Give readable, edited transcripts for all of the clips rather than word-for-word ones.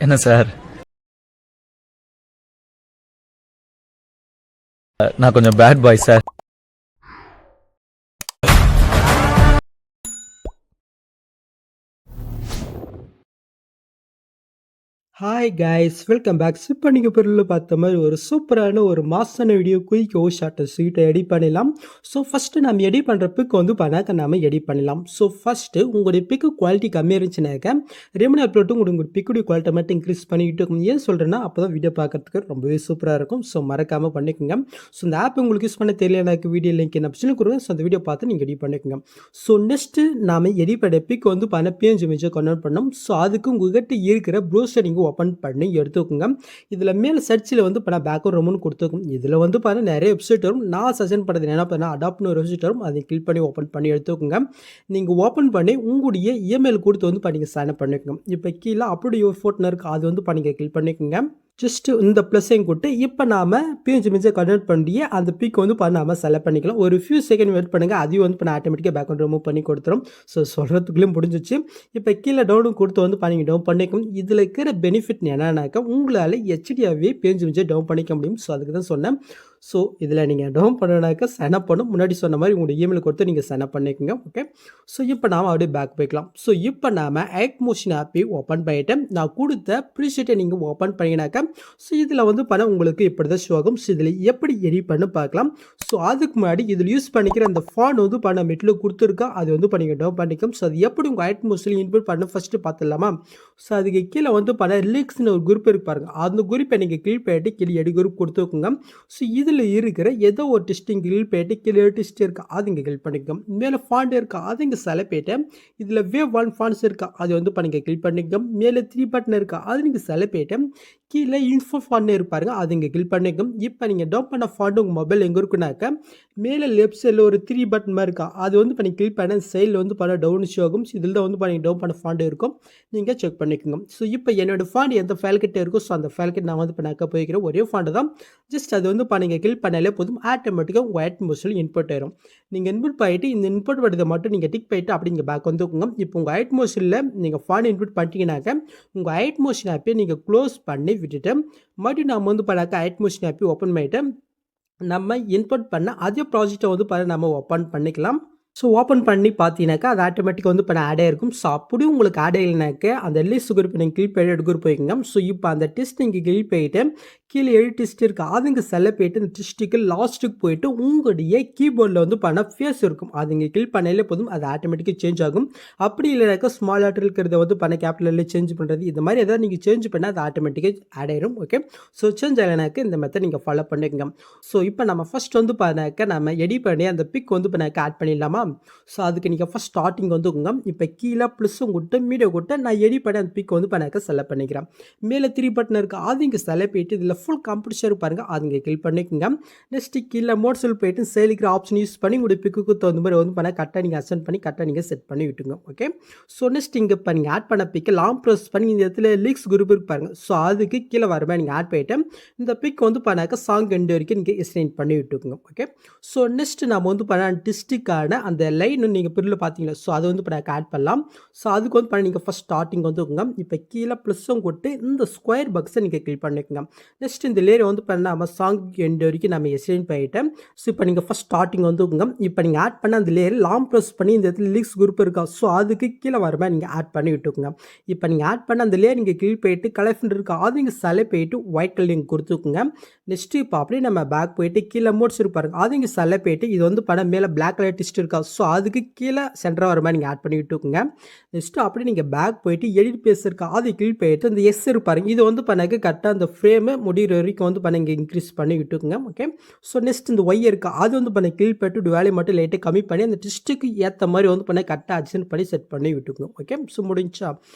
என்ன சார், நான் கொஞ்சம் bad boy sir. Hi guys, welcome back. இப்போ நீங்கள் பொருளில் பார்த்த மாதிரி ஒரு சூப்பரான ஒரு மாசான வீடியோ குயிக் ஷார்ட்டை ஸ்வீட்டை எடிட் பண்ணிடலாம். ஸோ ஃபஸ்ட்டு நம்ம எடிட் பண்ணுற பிக் வந்து பண்ணாக்க நம்ம எடிட் பண்ணலாம். ஸோ ஃபஸ்ட்டு உங்களுடைய பிக்கு குவாலிட்டி கம்மியாக இருந்துச்சுனாக்க ரெமின் அப்லோட்டு உங்களுக்கு பிக்குடைய குவாலிட்டி மட்டும் இன்க்ரீஸ் பண்ணிக்கிட்டு இருக்கும். ஏன் சொல்கிறேன்னா அப்போ தான் வீடியோ பார்க்கறதுக்கு ரொம்பவே சூப்பராக இருக்கும். ஸோ மறக்காமல் பண்ணிக்கோங்க. ஸோ இந்த ஆப் உங்களுக்கு யூஸ் பண்ண தெரியலனாக்கு வீடியோ லிங்க் என்ன ஆப்ஷனும் கொடுங்க. ஸோ அந்த வீடியோ பார்த்து நீங்கள் எடிட் பண்ணிக்கோங்க. ஸோ நெக்ஸ்ட்டு நாம் எடிட் பண்ண பிக் வந்து பண்ண பிஎன்ஜி இமேஜை கன்வெர்ட் பண்ணோம். ஸோ அதுக்கு உங்கள்கிட்ட இருக்கிற ப்ரௌசர் நீங்கள் ஓப்பன் பண்ணி எடுத்துக்கோங்க. இதில் மேலே சர்ச்சில் வந்து பண்ண பேக்ரவுண்ட் ரூம்னு கொடுத்துருக்கும். இதில் வந்து பண்ண நிறைய வெப்சைட் வரும். நான் சஜன் பண்ணுறது என்ன பண்ண அடாப்ட்னு ஒரு வெப்சைட் வரும். அதை கிளிக் பண்ணி ஓப்பன் பண்ணி எடுத்துக்கோங்க. நீங்கள் ஓப்பன் பண்ணி உங்களுடைய இமெயில் கொடுத்து வந்து பண்ணிங்க சைன் அப் பண்ணிக்கோங்க. இப்போ கீழே அப்படி ஒரு ஃபோட்டோ இருக்குது, அது வந்து பண்ணிங்க கிளிக் பண்ணிக்கோங்க. ஜஸ்ட்டு இந்த ப்ளஸ்ஸையும் கொடுத்து இப்போ நாம் பிஎன்ஜி இமேஜை கன்வெர்ட் பண்ணி அந்த பிக் வந்து பண்ணாமல் செலக்ட் பண்ணிக்கலாம். ஒரு ஃபியூ செகண்ட் வெயிட் பண்ணுங்கள். அதையும் வந்து பண்ண ஆட்டோமேட்டிக்காக பேக்ரவுண்ட் ரிமூவ் பண்ணி கொடுத்துரும். ஸோ சொல்கிறதுக்குள்ளேயும் முடிஞ்சிச்சு. இப்போ கீழே டவுன் கொடுத்து வந்து பண்ணிங்க டவுன் பண்ணிக்கும். இதில் இருக்கிற பெனிஃபிட் என்னன்னாக்கா உங்களால் ஹெச்டியாகவே பிஎன்ஜி இமேஜை டவுன் பண்ணிக்க முடியும். ஸோ அதுக்கு தான் சொன்னேன். ஸோ இதில் நீங்கள் டவுன் பண்ணனாக்கா சைன் அப் பண்ணும். முன்னாடி சொன்ன மாதிரி உங்களுடைய இமெயில் கொடுத்து நீங்கள் சைன் அப் பண்ணிக்கோங்க. ஓகே. ஸோ இப்போ நாம் அப்படியே பேக் போய்க்கலாம். ஸோ இப்போ நாம் ஆக்ட் மோஷன் ஆப்பை ஓப்பன் பண்ணிவிட்டு நான் கொடுத்த ப்ரீஷீட்டை நீங்கள் ஓப்பன் பண்ணிங்கனாக்கா ஸோ இதில் வந்து பண்ண உங்களுக்கு இப்படி தான் ஷோ ஆகும். ஸோ இதில் எப்படி எடிட் பண்ண பார்க்கலாம். ஸோ அதுக்கு முன்னாடி இதில் யூஸ் பண்ணிக்கிற அந்த ஃபாண்ட் வந்து பண்ண மெட்டில் கொடுத்துருக்கா, அது வந்து பண்ணிங்க டவுன் பண்ணிக்கும். ஸோ அது எப்படி உங்கள் ஆக்ட் மோஷனில் இன்புட் பண்ண ஃபஸ்ட்டு பார்த்துடலாமா. ஸோ அதுக்கு கீழே வந்து பண்ண ரிலீக்ஸ்னு ஒரு குரூப் இருக்கு பாருங்கள். அந்த குரூப்பை நீங்கள் கிளிக் பண்ணிட்டு கீழே எடி குரூப் கொடுத்துக்கோங்க. ஸோ இதில் இருக்கிற ஏதோ ஒரு டெஸ்டிங் கிளிக் பண்ணிட்டு கீழே டெஸ்ட் இருக்கா, அது இங்கே கிளிக் பண்ணிக்கோங்க. மேலே ஃபாண்ட் இருக்கா, அது இங்கே செலக்ட் பண்ணிட்டு இதில் வேவ் 1 ஃபாண்ட்ஸ் இருக்கா, அது வந்து பண்ணிங்க கிளிக் பண்ணிக்கோங்க. மேலே 3 பட்டன் இருக்கா, அது நீங்கள் செலக்ட் பண்ணிட்டு கீழே இன்ஃபோ ஃபாண்ட் இருப்பாருங்க, அது இங்கே கிளிக் பண்ணிக்கும். இப்போ நீங்கள் டவுன் பண்ண ஃபாண்ட் உங்கள் மொபைல் எங்கே இருக்குனாக்கா மேலே லெஃப்ட் சைடில் ஒரு 3 பட்டன் மாதிரி இருக்கா, அது வந்து பண்ணி கிளிக் பண்ண சைடில் வந்து பண்ண டவுன் ஷோ ஆகும். இதில் தான் வந்து பண்ணி டவுன் பண்ண ஃபாண்ட் இருக்கும், நீங்கள் செக் பண்ணிக்கோங்க. ஸோ இப்போ என்னோட ஃபாண்ட் எந்த ஃபைல் கிட்டே இருக்கும், ஸோ அந்த ஃபைல் கிட்ட நான் வந்து பண்ணாக்க போய்க்கிறேன். ஒரே ஃபாண்ட் தான், ஜஸ்ட் அது வந்து பண்ணிங்க கிளிக் பண்ணாலே போதும், ஆட்டோமேட்டிக்காக உங்கள் ஆட் மோஷனில் இன்புட் ஆயிரும். நீங்கள் இன்புட் பண்ணிட்டு இந்த இன்புட் பண்ணுறதை மட்டும் நீங்கள் டிக் பண்ணிட்டு அப்படி நீங்கள் பேக் வந்துக்கோங்க. இப்போ உங்கள் ஆட் மோஷனில் நீங்கள் ஃபாண்ட் இன்புட் பண்ணிட்டீங்கன்னாக்க உங்கள் ஆட் மோஷன் ஆப்பை நீங்கள் க்ளோஸ் பண்ணி விட்டுட்டு மறுபடியும் நம்ம வந்து பண்ணாக்க ஆட் மோஷன் ஆப்பை ஓப்பன் பண்ணிவிட்டு நம்ம இன்புட் பண்ண அதே ப்ராஜெக்டை வந்து நம்ம ஓப்பன் பண்ணிக்கலாம். ஸோ ஓப்பன் பண்ணி பார்த்தீங்கன்னாக்கா அது ஆட்டோமேட்டிக்காக வந்து பண்ண ஆட் ஆகிருக்கும். ஸோ அப்படியும் உங்களுக்கு ஆட் ஆகலைனாக்க அந்த லிஸ்ட் குரூப் நீங்கள் கிளிக் பண்ணி எடுத்து குரூப் போய்க்குங்க. ஸோ இப்போ அந்த டெஸ்ட் நீங்கள் கிளிக் பண்ணிட்டு கீழே 7 டெஸ்ட் இருக்குது, அது இங்கே செலக்ட் பண்ணிட்டு இந்த டெஸ்ட்டுக்கு லாஸ்ட்டுக்கு போயிட்டு உங்களுடைய கீபோர்டில் வந்து பண்ண ஃபேஸ் இருக்கும், அது இங்கே கிளிக் பண்ணாலே போதும், அது ஆட்டோமேட்டிக்காக சேஞ்ச் ஆகும். அப்படி இல்லைனாக்கா ஸ்மால் லெட்டர் இருக்கிறத வந்து பண்ண கேபிட்டலில் சேஞ்ச் பண்ணுறது, இந்த மாதிரி எதாவது நீங்கள் சேஞ்ச் பண்ணால் அது ஆட்டோமேட்டிக்காக ஆட் ஆயிரும். ஓகே. ஸோ சேஞ்ச் ஆகலைனாக்க இந்த மெத்தட் நீங்கள் ஃபாலோ பண்ணிக்கோங்க. ஸோ இப்போ நம்ம ஃபஸ்ட் வந்து பண்ணாக்க நம்ம எடிட் பண்ணி அந்த பிக் வந்து பண்ணாக்க ஆட் பண்ணிடலாமா. ஸோ அதுக்கு நீங்கள் ஃபஸ்ட் ஸ்டார்டிங் வந்துக்குங்க. இப்போ கீழே ப்ளஸ்ஸும் கொடுத்து மீடியோ கொடுத்து நான் எடிட் பண்ணி அந்த பிக் வந்து பண்ணாக்க செலக்ட் பண்ணிக்கிறேன். மேலே 3 பட்டன் இருக்குது, அது இங்கே செலக்ட் பண்ணிட்டு இதில் ஃபுல் கம்ப்யூட்டர் பாருங்கள், அது இங்கே கிளிக் பண்ணிக்கோங்க. நெக்ஸ்ட்டு கீழே மோட் செல் போயிட்டு செயலிக்கிற ஆப்ஷன் யூஸ் பண்ணி உங்களுடைய பிக்கு தகுந்த மாதிரி வந்து பண்ணால் கரெக்டாக நீங்கள் அசென்ட் பண்ணி கரெக்டாக நீங்கள் செட் பண்ணி விட்டுங்க. ஓகே. ஸோ நெக்ஸ்ட் இங்கே இப்போ நீங்கள் ஆட் பண்ண பிக்கு லாங் ப்ரெஸ் பண்ணி இந்த இடத்துல லீக்ஸ் குரூப் இருக்கு பாருங்கள். ஸோ அதுக்கு கீழே வர மாதிரி நீங்கள் ஆட் பண்ணிவிட்டு இந்த பிக் வந்து பண்ணாக்க சாங் எண்டு வரைக்கும் நீங்கள் எக்ஸ்டெண்ட் பண்ணி விட்டுக்குங்க. ஓகே. ஸோ நெக்ஸ்ட் நம்ம வந்து பண்ண டிஸ்ட்ரிக்டான அந்த லைன் நீங்கள் பிரில் பார்த்தீங்களா, ஸோ அது வந்து பண்ணாக்க ஆட் பண்ணலாம். ஸோ அதுக்கு வந்து பண்ணி நீங்கள் ஃபஸ்ட் ஸ்டார்டிங் வந்துக்குங்க. இப்போ கீழே ப்ளஸ்ஸும் கொடுத்து இந்த ஸ்கொயர் பாக்ஸை நீங்கள் கிளிக் பண்ணிக்கோங்க. நெக்ஸ்ட் இந்த லேயர் வந்து பண்ண நம்ம சாங் எண்டு வரைக்கும் நம்ம எக்ஸ்டெண்ட் பண்ணிவிட்டேன். ஸோ இப்போ நீங்கள் ஃபஸ்ட் ஸ்டார்டிங் வந்துக்குங்க. இப்போ நீங்கள் ஆட் பண்ண அந்த லேயர் லாங் ப்ரெஸ் பண்ணி இந்த இடத்துல லிக்ஸ் குரூப் இருக்கா, ஸோ அதுக்கு கீழே வர மாதிரி நீங்கள் ஆட் பண்ணி விட்டுக்குங்க. இப்போ நீங்கள் ஆட் பண்ண அந்த லேயர் நீங்கள் கிளிக் பண்ணிட்டு கலர் இருக்கா, அது நீங்கள் செலக்ட் பண்ணிட்டு ஒயிட் கலர் நீங்கள் கொடுத்துக்குங்க. நெக்ஸ்ட்டு இப்போ அப்படியே நம்ம பேக் போயிட்டு கீழே மோட்ஸ் இருப்பாருங்க, அது இங்கே செலக்ட் பண்ணிட்டு இது வந்து படம் மேலே பிளாக் கலர் டிஸ்ட் இருக்கா, ஸோ அதுக்கு கீழே சென்டராக வர மாதிரி நீங்கள் ஆட் பண்ணி விட்டுக்குங்க. நெக்ஸ்ட்டு அப்படியே நீங்கள் பேக் போயிட்டு எடிட் பேஸ் இருக்கா, அது கிளிக் பண்ணிட்டு இந்த எஸ் இருப்பாருங்க, இது வந்து பண்ணாக்க கரெக்டாக அந்த ஃப்ரேமு முடிகிற வரைக்கும் வந்து பண்ண இங்கே இன்க்ரீஸ் பண்ணி விட்டுக்குங்க. ஓகே. ஸோ நெக்ஸ்ட் இந்த ஒய் இருக்கா, அது வந்து பண்ண கிளிக் பண்ணிட்டு வேலையை மட்டும் லைட்டாக கம்மி பண்ணி அந்த டிஸ்ட்டுக்கு ஏற்ற மாதிரி வந்து பண்ண கரெக்டாக அட்ஜஸ்ட் பண்ணி செட் பண்ணி விட்டுக்குங்க. ஓகே. ஸோ முடிஞ்சா.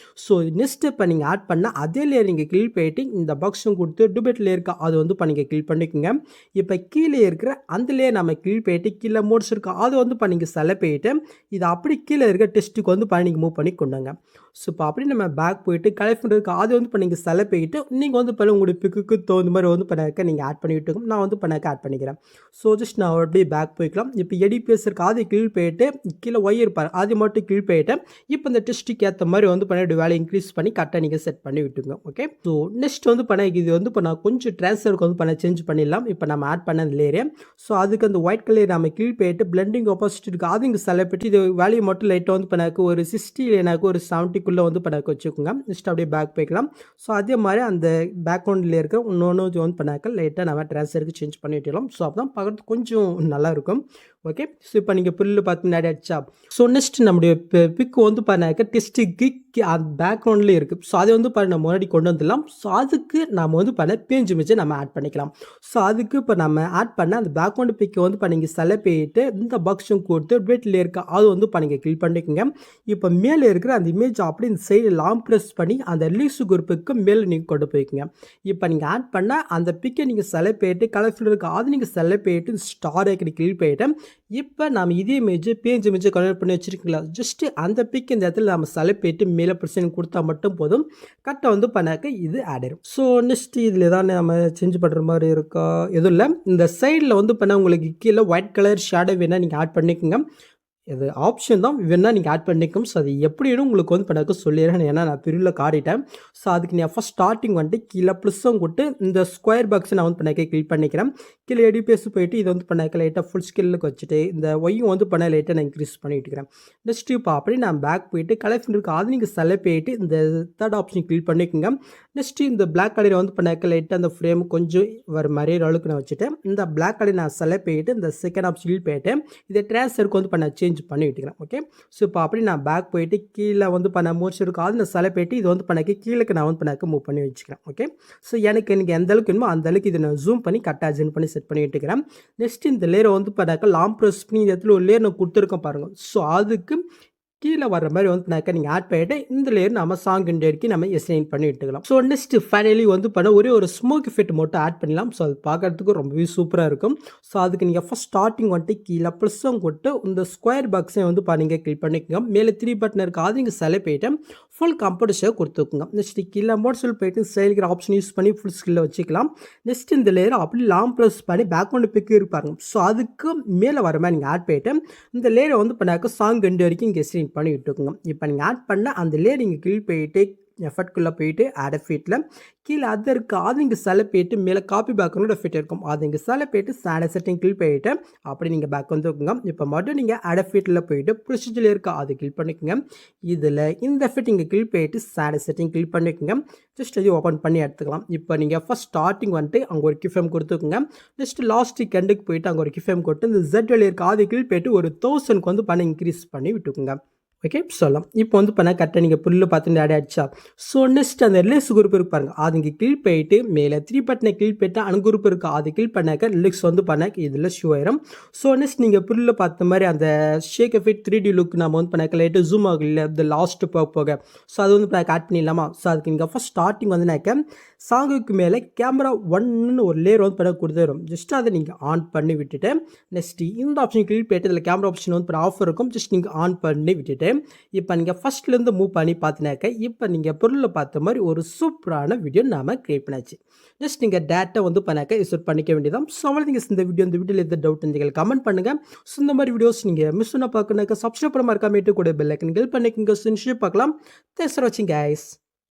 ஸோ நெக்ஸ்ட் இப்போ நீங்கள் ஆட் பண்ண அதே லேயர் நீங்கள் கிளிக் பண்ணிட்டு இந்த பாக்ஸும் கொடுத்து டூபெட் லேயர் இருக்கா, அது வந்து பண்ணிங்க கிளிக் பண்ணிக்கோங்க. இப்போ கீழே இருக்கிற அந்த லேயர் நம்ம கிளிக் பண்ணிட்டு கீழே மோட்ஸ் இருக்கா, அது வந்து பண்ணிங்க செலக்ட் பண்ணிட்டு இது அப்படி கீழே இருக்க டெஸ்ட்டுக்கு வந்து பண்ணிங்க மூவ் பண்ணி கொண்டாங்க. ஸோ இப்போ அப்படி நம்ம பேக் போயிட்டு கலெக்ட் பண்ணுறதுக்கு அது வந்து பண்ணிங்க செலக்ட் பண்ணிட்டு நீங்கள் வந்து உங்களுடைய பிக்கு தகுந்த மாதிரி வந்து பண்ணாக்க நீங்கள் ஆட் பண்ணி விட்டுக்கோங்க. நான் வந்து பண்ணாக்க ஆட் பண்ணிக்கிறேன். ஸோ ஜஸ்ட் நான் அப்படியே பேக் போய்க்கலாம். இப்போ எடிபிஎஸ் இருக்க ஆதி கீழ் போயிட்டு கீழே ஒய் இருப்பார் அது மட்டும் கீழ் போயிட்டு இப்போ இந்த டெஸ்ட்டுக்கு ஏற்ற மாதிரி வந்து பண்ணி வேலை இன்க்ரீஸ் பண்ணி கரெக்டாக நீங்கள் செட் பண்ணி விட்டுங்க. ஓகே, ஸோ நெக்ஸ்ட் வந்து பண்ண இது வந்து இப்போ நான் கொஞ்சம் ட்ரான்ஸ்ஃபருக்கு வந்து பண்ண சேஞ்ச் பண்ணிடலாம். இப்போ நம்ம ஆட் பண்ண அந்த லேயர். ஸோ அதுக்கு அந்த ஒயிட் கலர் நம்ம கீழ் போயிட்டு பிளெண்டிங் ஆப்போசிட் இருக்குது அது இங்கே செலக்ட் பண்ணி இது வேல்யூ மட்டும் லைட்டாக வந்து பண்ணாக்க ஒரு 60 எனக்கு ஒரு 70க்குள்ளே வந்து பண்ணாக்க வச்சுக்கோங்க. நெக்ஸ்ட் அப்படியே பேக் போய்க்கலாம். ஸோ அதே மாதிரி அந்த பேக்ரவுண்டில் இருக்கிற இன்னொன்று வந்து பண்ணாக்க லைட்டாக நம்ம ட்ரான்ஸ்ஃபருக்கு சேஞ்ச் பண்ணி விட்டுலாம். ஸோ அப்போ தான் பார்க்குறது கொஞ்சம் நல்லாயிருக்கும். ஓகே, ஸோ இப்போ நீங்கள் புல்லு பார்த்து முன்னாடி அடிச்சா. ஸோ நெக்ஸ்ட் நம்முடைய பிக் வந்து பண்ணாக்க டெஸ்ட்டுக்கு அந்த பேக்ரவுண்டில் இருக்குது. ஸோ அதை வந்து நம்ம முன்னாடி கொண்டு வந்துடலாம். ஸோ அதுக்கு நம்ம வந்து பண்ண பேஞ்சு மிச்சு நம்ம ஆட் பண்ணிக்கலாம். ஸோ அதுக்கு இப்போ நம்ம ஆட் பண்ண அந்த பேக்ரவுண்டு பிக்கை வந்து நீங்கள் செலக்ட் பண்ணிட்டு இந்த பாக்ஸும் கொடுத்து வெட்டில் இருக்க அது வந்து நீங்கள் கிளிக் பண்ணிக்கோங்க. இப்போ மேலே இருக்கிற அந்த இமேஜ் அப்படி இந்த சைடு லாங் ப்ரெஸ் பண்ணி அந்த ரிலீஸ் குரூப்புக்கு மேலே நீங்கள் கொண்டு போய்க்குங்க. இப்போ நீங்கள் ஆட் பண்ண அந்த பிக்கை நீங்கள் செலக்ட் பண்ணிட்டு கலர்ஃபுல் இருக்க அது நீங்கள் செலக்ட் பண்ணிட்டு ஸ்டார் ஐக்கனை கிளிக் பண்ணிட்டு இப்போ நம்ம இதே இமேஜ் பேஜ் இமேஜை கன்வெர்ட் பண்ணி வச்சுருக்கீங்களா, ஜஸ்ட்டு அந்த பிக் இந்த இடத்துல நம்ம செலக்ட் பண்ணிட்டு மேலே பிரச்சனை கொடுத்தா மட்டும் போதும், கரெக்டாக வந்து பண்ணாக்க இது ஆட் ஆயிடும். ஸோ நெக்ஸ்ட் இதில் தான் நம்ம சேஞ்ச் பண்ணுற மாதிரி இருக்கா எதுவும் இல்லை. இந்த சைடில் வந்து பண்ண உங்களுக்கு கீழே ஒயிட் கலர் ஷேடோ வேணால் நீங்கள் ஆட் பண்ணிக்கோங்க. இது ஆப்ஷன் தான் வேணால் நீங்கள் ஆட் பண்ணிக்கும். ஸோ அது எப்படின்னு உங்களுக்கு வந்து பண்ணாக்க சொல்லிடுறேன். ஏன்னா நான் பிரிவில் காட்டிட்டேன். ஸோ அதுக்கு நான் ஃபஸ்ட் ஸ்டார்டிங் வந்துட்டு கீழே ப்ளஸ்ஸும் கொடுத்து இந்த ஸ்கொயர் பாக்ஸை நான் வந்து பண்ணாக்க கிளிக் பண்ணிக்கிறேன். கீழே எடிபிஎஸ் போயிட்டு இது வந்து பண்ணாக்க லைட்டாக ஃபுல் ஸ்கில்லுக்கு வச்சுட்டு இந்த ஒய்யும் வந்து பண்ண லைட்டாக நான் இன்க்ரீஸ் பண்ணி விட்டுக்கிறேன். நெக்ஸ்ட் இப்போ அப்படி நான் பேக் போயிட்டு கலெக்ஷன் இருக்குது அது நீங்கள் செலக்ட் போயிட்டு இந்த தேர்ட் ஆப்ஷன் கிளிக் பண்ணிக்கோங்க. நெக்ஸ்ட்டு இந்த பிளாக் கலரை வந்து பண்ணாக்க லைட்டாக அந்த ஃப்ரேம் கொஞ்சம் வர மாதிரி அளவுக்கு நான் வச்சுட்டேன். இந்த பிளாக் கலர் நான் செலக்ட் போயிட்டு இந்த செகண்ட் ஆப்ஷன் கிளிக் போயிட்டு இதை ட்ரான்ஸ்ஃபருக்கு வந்து பண்ண சேஞ்ச் பண்ணி விட்டுக்கிறேன். ஓகே, ஸோ இப்போ அப்படி நான் பேக் போயிட்டு கீழே வந்து பண்ண மூச்சு இருக்கும் அது நான் செலக்ட் போயிட்டு இது வந்து பண்ணாக்க கீழே நான் வந்து பண்ணாக்க மூவ் பண்ணி வச்சுக்கிறேன். ஓகே, ஸோ எனக்கு எந்த அளவுக்கு வேணுமோ அந்த அளவுக்கு இதை நான் ஜூம் பண்ணி கரெக்டாக ஜென் பண்ணி செட் பண்ணி விட்டுக்கிறேன். நெக்ஸ்ட் இந்த லேயரை வந்து பண்ணாக்க லாங் ப்ரெஸ் பண்ணி இந்த இடத்துல ஒரு லேயர் நான் கொடுத்துருக்கேன் பாருங்கள். ஸோ அதுக்கு கீழே வர மாதிரி வந்து நீங்கள் ஆட் பண்ணிட்டு இந்த லேயர் நம்ம சாங் இண்டியருக்கு நம்ம எஸ்டைன் பண்ணி விட்டுக்கலாம். ஸோ நெக்ஸ்ட் ஃபைனலி வந்து பண்ண ஒரே ஒரு ஸ்மோக் எஃபெக்ட் மட்டும் ஆட் பண்ணலாம். ஸோ அது பார்க்கறதுக்கு ரொம்பவே சூப்பராக இருக்கும். ஸோ அதுக்கு நீங்கள் ஃபஸ்ட் ஸ்டார்டிங் வந்துட்டு கீழே ப்ளஸ்ஸும் கொட்டு இந்த ஸ்கொயர் பாக்ஸை வந்து நீங்கள் கிளிக் பண்ணிக்கோங்க. மேலே 3 பட்டன் இருக்குது அது நீங்கள் செலக்ட் பண்ணிட்டு ஃபுல் கம்ப்யூட்டர்ஸை கொடுத்துக்கோங்க. நெக்ஸ்ட் கீழே மோட்ஸில் போயிட்டு செயலிக்கிற ஆப்ஷன் யூஸ் பண்ணி ஃபுல் ஸ்கில்ல வச்சுக்கலாம். நெக்ஸ்ட் இந்த லேயர் அப்படி லாங் ப்ரெஸ் பண்ணி பேக்ரவுண்டு பிக்கு இருப்பாங்க. ஸோ அதுக்கு மேலே வர மாதிரி நீங்கள் ஆட் பண்ணிட்டு இந்த லேயரை வந்து பண்ணாக்க சாங் ரெண்டு வரைக்கும் இங்கே எஸ்டைன் பண்ணி விட்டுக்குங்க. இப்போ நீங்கள் ஆட் பண்ண அந்த லேயர் நீங்கள் கிளிக் போயிட்டு எஃபர்ட்குள்ளே போயிட்டு ஆட் எஃபெக்ட்டில் கீழே அது இருக்குது அது இங்கே செலக்ட் போயிட்டு மேலே காப்பி பேக்ரவுண்ட் எஃபெக்ட் இருக்கும் அது இங்கே செலக்ட் போயிட்டு ஸ்டாண்டர்ட் செட்டிங் கிளிக் போயிட்டு அப்படி நீங்கள் பேக் வந்து வைக்குங்க. இப்போ மட்டும் நீங்கள் ஆட் எஃபெக்ட்டில் போயிட்டு ப்ரொசீஜரில் இருக்கா அது கிளிக் பண்ணிக்கோங்க. இதில் இந்த எஃபெக்ட் இங்கே கிளிக் போயிட்டு ஸ்டாண்டர்ட் செட்டிங் கிளிக் பண்ணிக்கோங்க. ஜஸ்ட் அது ஓப்பன் பண்ணி எடுத்துக்கலாம். இப்போ நீங்கள் ஃபஸ்ட் ஸ்டார்டிங் வந்துட்டு அங்கே ஒரு கிஃபேம் கொடுத்துக்குங்க. நெக்ஸ்ட் லாஸ்ட்டுக்கு எண்டுக்கு போயிட்டு அங்கே ஒரு கிஃபேம் கொடுத்து இந்த ஜெட் வெளியே இருக்கா அது கிளிக் போயிட்டு ஒரு 1000க்கு வந்து பண்ண இன்க்ரீஸ் பண்ணி விட்டுக்குங்க. ஓகே, சொல்லலாம் இப்போ வந்து பண்ண கரெக்டாக நீங்கள் புல்லு பார்த்து ஆட் ஆகிடுச்சா. ஸோ நெக்ஸ்ட் அந்த ரிலீஸ் குரூப் இருக்கு பாருங்கள் அது இங்கே கிளிக் போயிட்டு மேலே 3 பட்டனை கிளிக் போயிட்டு அனுகுரூப் இருக்குது அது கிளிக் பண்ணாக்க ரிலீக்ஸ் வந்து பண்ண இதில் ஷோ ஆயிரும். ஸோ நெக்ஸ்ட் நீங்கள் புல்லில் பார்த்த மாதிரி அந்த ஷேக் எஃபெக்ட் 3D லுக் நம்ம வந்து பண்ணாக்க லைட்டு ஜூம் ஆகும் இல்லை இந்த லாஸ்ட்டு போக ஸோ அது வந்து பண்ண ஆட் பண்ணிடலாமா. ஸோ அதுக்கு நீங்கள் ஃபஸ்ட் ஸ்டார்டிங் வந்துனாக்க சாங்குக்கு மேலே கேமரா 1ன்னு ஒரு லேயர் வந்து பண்ண கொடுத்துரும். ஜஸ்ட் அதை நீங்கள் ஆன் பண்ணி விட்டுட்டு நெக்ஸ்ட்டு இந்த ஆப்ஷன் கிளிக் போயிட்டு இதில் கேமரா ஆப்ஷன் வந்து ஆஃப் இருக்கும் ஜஸ்ட் நீங்கள் ஆன் பண்ணி விட்டுட்டு இப்போ நீங்கள் ஃபஸ்ட்லேருந்து மூவ் பண்ணி பார்த்தினாக்க இப்போ நீங்கள் பொருளை பார்த்த மாதிரி ஒரு சூப்பரான வீடியோ நாம் கிரியேட் பண்ணாச்சு. ஜஸ்ட் நீங்கள் டேட்டா வந்து பண்ணாக்க யூஸ் பண்ணிக்க வேண்டியதான். ஸோ அவ்வளோ நீங்கள் இந்த வீடியோவில் எந்த டவுட் நீங்கள் கமெண்ட் பண்ணுங்கள். ஸோ இந்த மாதிரி வீடியோஸ் நீங்கள் மிஸ் பண்ண பார்க்கணுனாக்க சப்ஸ்கிரைப் பண்ண மறக்காம கூட பெல் ஐக்கன் கிளிக் பண்ணிக்கோங்க. பார்க்கலாம். தேங்க்ஸ் ஃபார் வாட்சிங் கைஸ்.